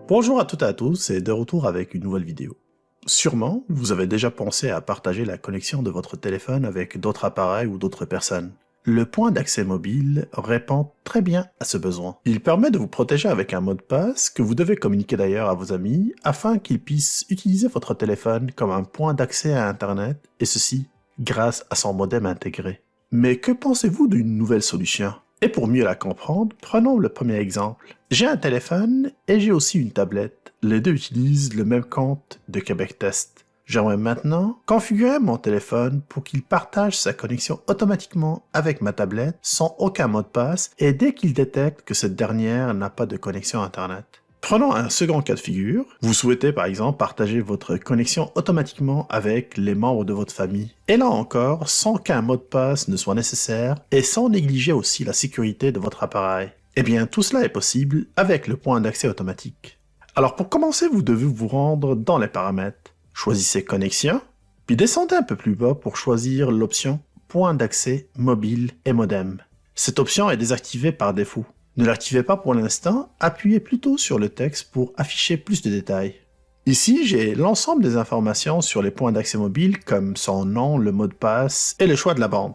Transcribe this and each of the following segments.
Bonjour à toutes et à tous et de retour avec une nouvelle vidéo. Sûrement, vous avez déjà pensé à partager la connexion de votre téléphone avec d'autres appareils ou d'autres personnes. Le point d'accès mobile répond très bien à ce besoin. Il permet de vous protéger avec un mot de passe que vous devez communiquer d'ailleurs à vos amis afin qu'ils puissent utiliser votre téléphone comme un point d'accès à Internet et ceci grâce à son modem intégré. Mais que pensez-vous d'une nouvelle solution ? Et pour mieux la comprendre, prenons le premier exemple. J'ai un téléphone et j'ai aussi une tablette. Les deux utilisent le même compte de Québec Test. J'aimerais maintenant configurer mon téléphone pour qu'il partage sa connexion automatiquement avec ma tablette sans aucun mot de passe et dès qu'il détecte que cette dernière n'a pas de connexion Internet. Prenons un second cas de figure. Vous souhaitez par exemple partager votre connexion automatiquement avec les membres de votre famille. Et là encore, sans qu'un mot de passe ne soit nécessaire et sans négliger aussi la sécurité de votre appareil. Eh bien, tout cela est possible avec le point d'accès automatique. Alors pour commencer, vous devez vous rendre dans les paramètres. Choisissez Connexion, puis descendez un peu plus bas pour choisir l'option Point d'accès mobile et modem. Cette option est désactivée par défaut. Ne l'activez pas pour l'instant, appuyez plutôt sur le texte pour afficher plus de détails. Ici, j'ai l'ensemble des informations sur les points d'accès mobile comme son nom, le mot de passe et le choix de la bande.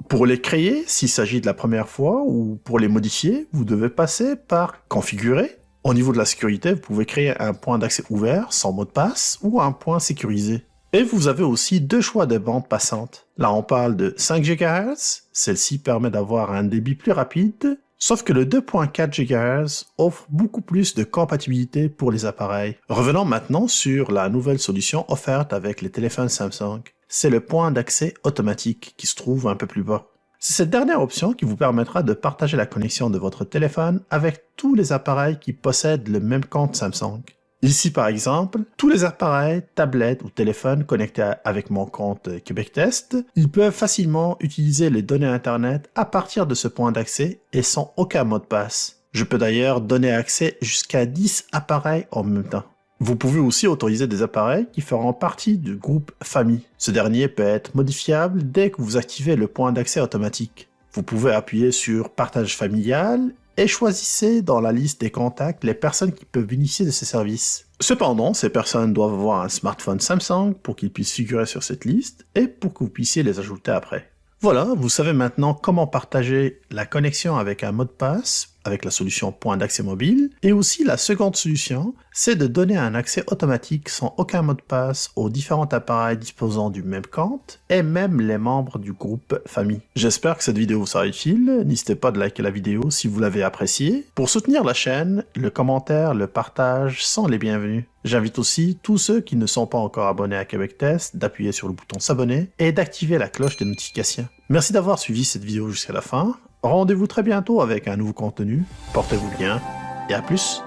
Pour les créer, s'il s'agit de la première fois, ou pour les modifier, vous devez passer par Configurer. Au niveau de la sécurité, vous pouvez créer un point d'accès ouvert sans mot de passe ou un point sécurisé. Et vous avez aussi deux choix de bande passante. Là, on parle de 5 GHz, celle-ci permet d'avoir un débit plus rapide, sauf que le 2.4 GHz offre beaucoup plus de compatibilité pour les appareils. Revenons maintenant sur la nouvelle solution offerte avec les téléphones Samsung. C'est le point d'accès automatique qui se trouve un peu plus bas. C'est cette dernière option qui vous permettra de partager la connexion de votre téléphone avec tous les appareils qui possèdent le même compte Samsung. Ici par exemple, tous les appareils, tablettes ou téléphones connectés avec mon compte Québec Test, ils peuvent facilement utiliser les données Internet à partir de ce point d'accès et sans aucun mot de passe. Je peux d'ailleurs donner accès jusqu'à 10 appareils en même temps. Vous pouvez aussi autoriser des appareils qui feront partie du groupe famille. Ce dernier peut être modifiable dès que vous activez le point d'accès automatique. Vous pouvez appuyer sur Partage familial et choisissez dans la liste des contacts les personnes qui peuvent bénéficier de ces services. Cependant, ces personnes doivent avoir un smartphone Samsung pour qu'ils puissent figurer sur cette liste et pour que vous puissiez les ajouter après. Voilà, vous savez maintenant comment partager la connexion avec un mot de passe avec la solution point d'accès mobile. Et aussi la seconde solution, c'est de donner un accès automatique sans aucun mot de passe aux différents appareils disposant du même compte et même les membres du groupe famille. J'espère que cette vidéo vous sera utile. N'hésitez pas de liker la vidéo si vous l'avez appréciée. Pour soutenir la chaîne, le commentaire, le partage sont les bienvenus. J'invite aussi tous ceux qui ne sont pas encore abonnés à Québec Test d'appuyer sur le bouton s'abonner et d'activer la cloche des notifications. Merci d'avoir suivi cette vidéo jusqu'à la fin. Rendez-vous très bientôt avec un nouveau contenu. Portez-vous bien et à plus.